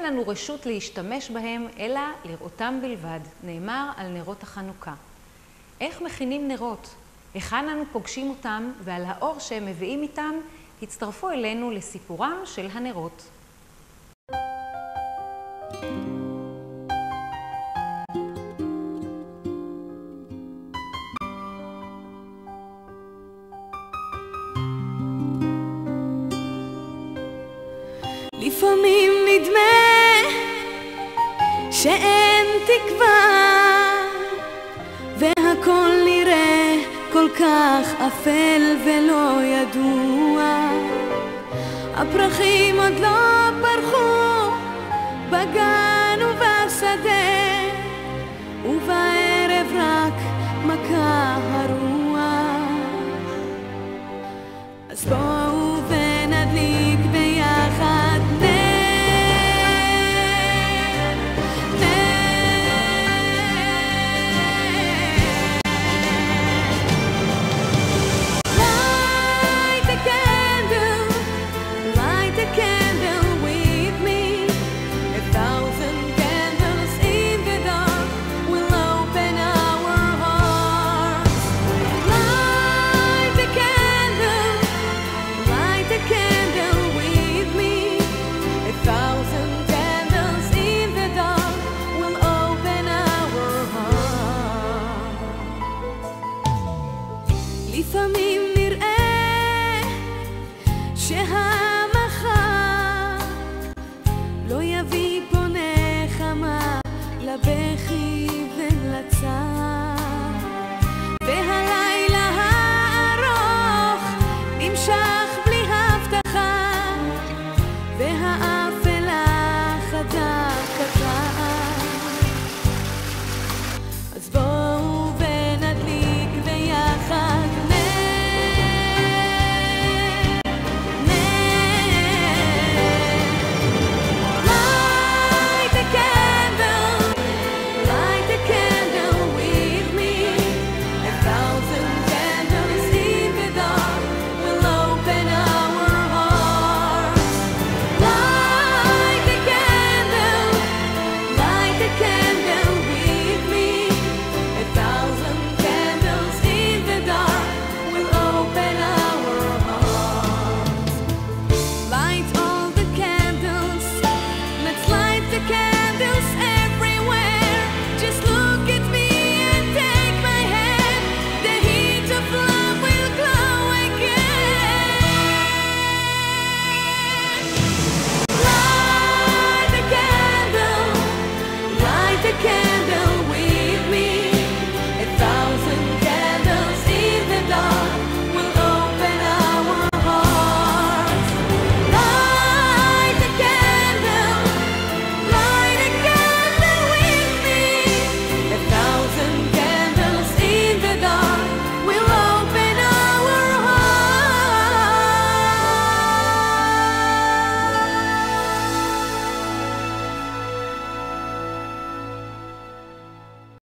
לנו רשות להשתמש בהם, אלא לראותם בלבד, נאמר על נרות החנוכה. איך מכינים נרות? היכן אנו פוגשים אותם, ועל האור שהם מביאים איתם, הצטרפו אלינו לסיפורם של הנרות. לפעמים נדמה שאין תקווה והכל נראה כל כך אפל ולא ידוע. הפרחים עוד לא פרחו בגן ובשדה ובעת